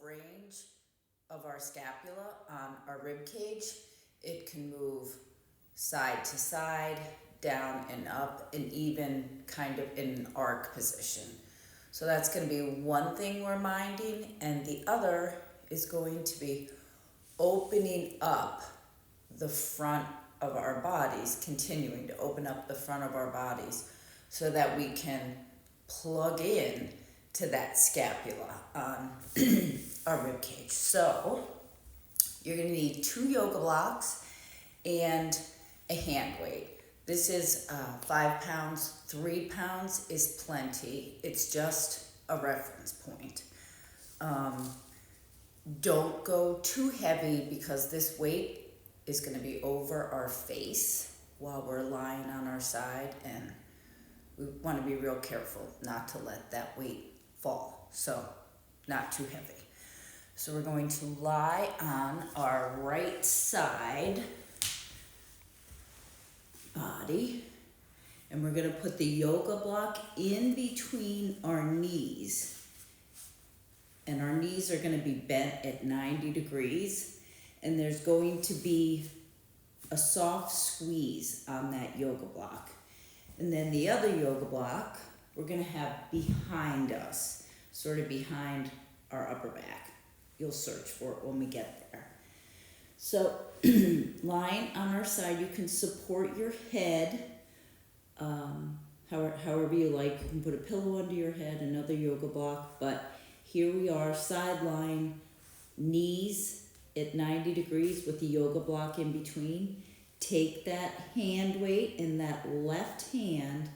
range of our scapula on our rib cage. It can move side to side, down and up, and even kind of in an arc position. So that's going to be one thing we're minding, and the other is going to be opening up the front of our bodies, continuing to open up the front of our bodies so that we can plug in to that scapula on our rib cage. So you're going to need 2 yoga blocks and a hand weight. This is 5 pounds. 3 pounds is plenty. It's just a reference point. Don't go too heavy because this weight is going to be over our face while we're lying on our side, and we want to be real careful not to let that weight fall. So not too heavy. So we're going to lie on our right side body, and we're going to put the yoga block in between our knees. And our knees are going to be bent at 90 degrees, and there's going to be a soft squeeze on that yoga block. And then the other yoga block we're going to have behind us, sort of behind our upper back. You'll search for it when we get there. So lying on our side, you can support your head however you like. You can put a pillow under your head, another yoga block, but here we are, side lying, knees at 90 degrees with the yoga block in between. Take that hand weight in that left hand,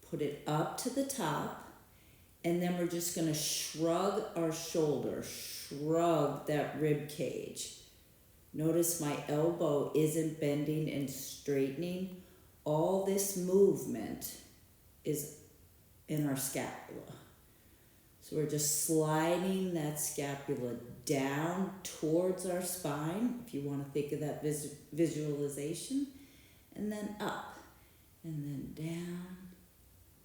put it up to the top, and then we're just going to shrug our shoulder, shrug that rib cage. Notice my elbow isn't bending and straightening. All this movement is in our scapula. So we're just sliding that scapula down towards our spine, if you want to think of that visualization, and then up, and then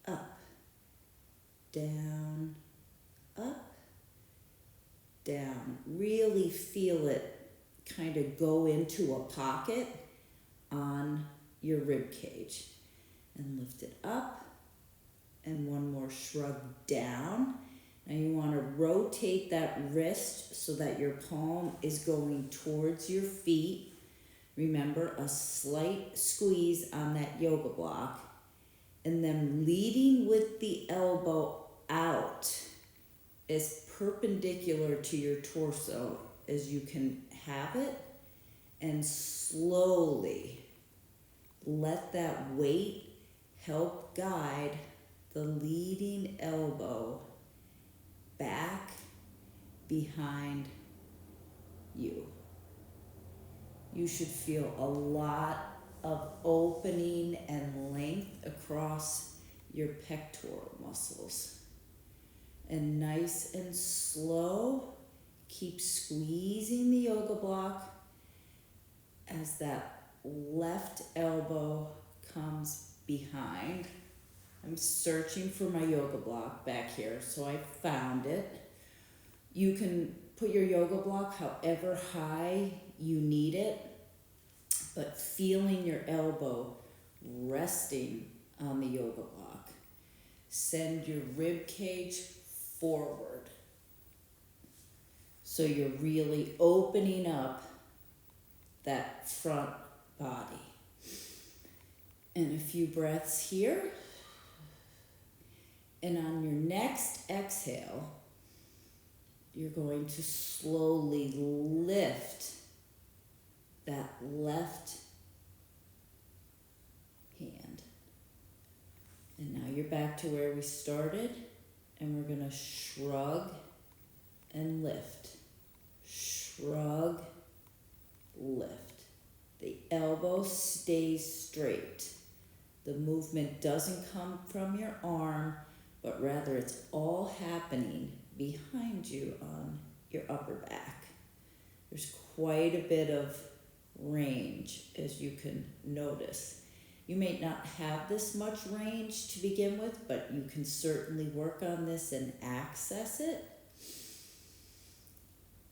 down, up, down, up, down. Really feel it kind of go into a pocket on your rib cage. And lift it up, and one more shrug down. Now you want to rotate that wrist so that your palm is going towards your feet. Remember, a slight squeeze on that yoga block. And then leading with the elbow out as perpendicular to your torso as you can have it. And slowly let that weight help guide the leading elbow back behind you. You should feel a lot of opening and length across your pectoral muscles. And nice and slow, keep squeezing the yoga block as that left elbow comes behind. I'm searching for my yoga block back here, so I found it. You can put your yoga block however high you need it, but feeling your elbow resting on the yoga block. Send your rib cage forward. So you're really opening up that front body. And a few breaths here. And on your next exhale, you're going to slowly lift that left hand. And now you're back to where we started, and we're going to shrug and lift. Shrug, lift. The elbow stays straight. The movement doesn't come from your arm, but rather it's all happening behind you on your upper back. There's quite a bit of range, as you can notice. You may not have this much range to begin with, but you can certainly work on this and access it.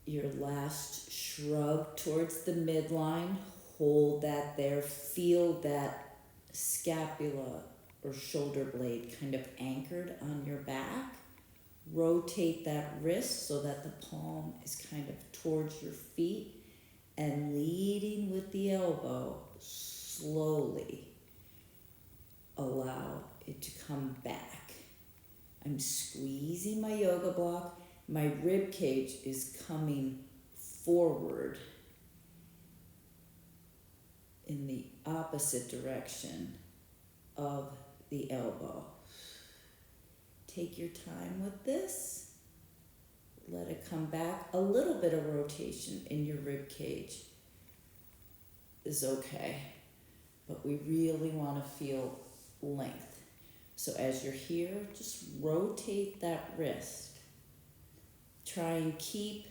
your last shrug towards the midline. Hold that there. Feel that scapula or shoulder blade kind of anchored on your back. Rotate that wrist so that the palm is kind of towards your feet, and leading with the elbow, slowly allow it to come back. I'm squeezing my yoga block. My rib cage is coming forward in the opposite direction of the elbow. Take your time with this. Let it come back. A little bit of rotation in your rib cage is okay, but we really want to feel length. So as you're here, just rotate that wrist. Try and keep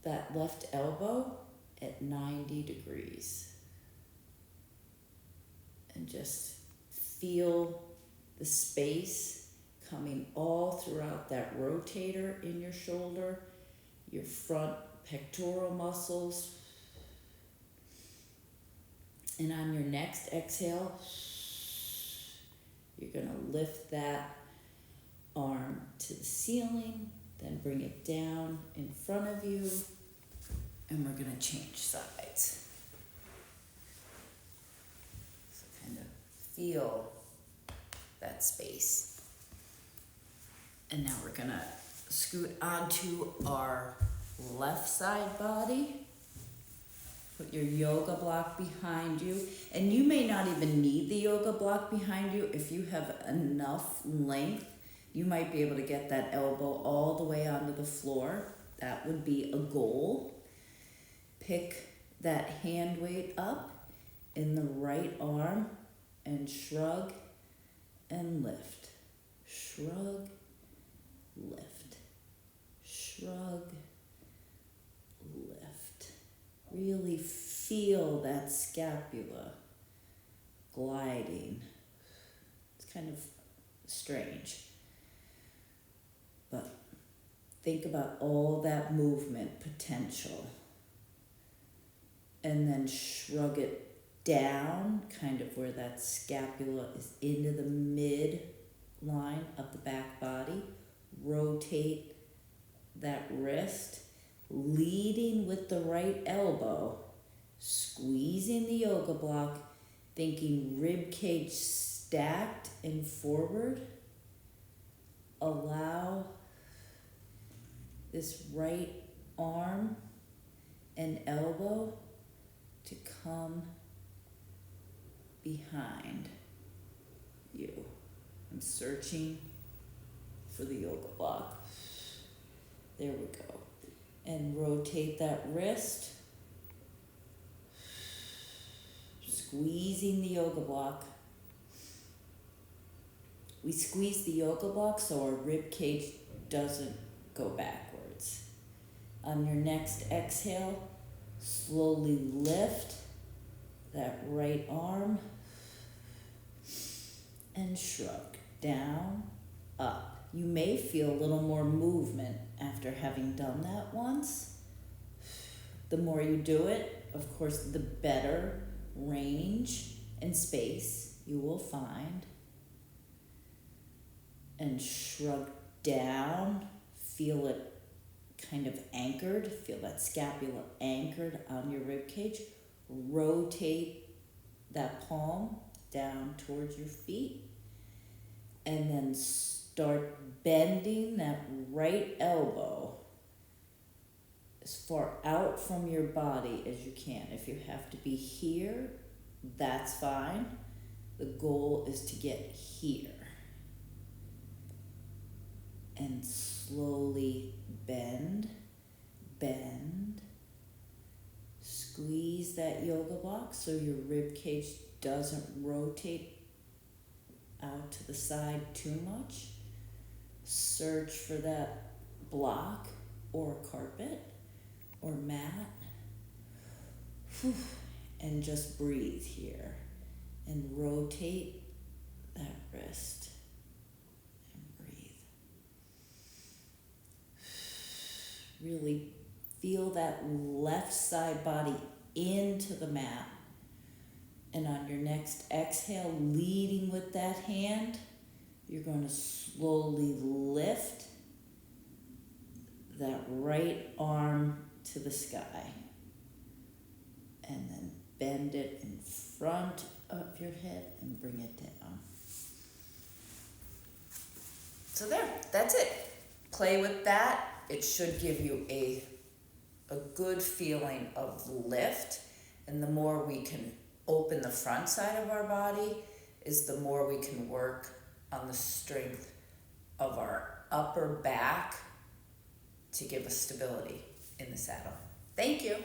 that left elbow at 90 degrees. And just feel the space coming all throughout that rotator in your shoulder, your front pectoral muscles. And on your next exhale, you're going to lift that arm to the ceiling, then bring it down in front of you, and we're going to change sides. So kind of feel that space. And now we're gonna scoot onto our left side body. Put your yoga block behind you. And you may not even need the yoga block behind you. If you have enough length, you might be able to get that elbow all the way onto the floor. That would be a goal. Pick that hand weight up in the right arm and shrug and lift. Shrug, lift, shrug, lift. Really feel that scapula gliding. It's kind of strange, but think about all that movement potential, and then shrug it down, kind of where that scapula is into the mid-line of the back body. Rotate that wrist, leading with the right elbow, squeezing the yoga block, thinking rib cage stacked and forward. Allow this right arm and elbow to come behind you. I'm searching for the yoga block. There we go. And rotate that wrist. Squeezing the yoga block. We squeeze the yoga block so our rib cage doesn't go backwards. On your next exhale, slowly lift that right arm and shrug down, up. You may feel a little more movement after having done that once. The more you do it, of course, the better range and space you will find. And shrug down, feel it kind of anchored, feel that scapula anchored on your rib cage. Rotate that palm down towards your feet, and then start bending that right elbow as far out from your body as you can. If you have to be here, that's fine. The goal is to get here. And slowly bend, bend. Squeeze that yoga block so your rib cage doesn't rotate out to the side too much. Search for that block or carpet or mat. Whew. And just breathe here and rotate that wrist and breathe. Really Feel that left side body into the mat. And on your next exhale, leading with that hand, you're going to slowly lift that right arm to the sky. And then bend it in front of your head and bring it down. So there, that's it. Play with that. It should give you a good feeling of lift. And the more we can open the front side of our body is the more we can work on the strength of our upper back to give us stability in the saddle. Thank you.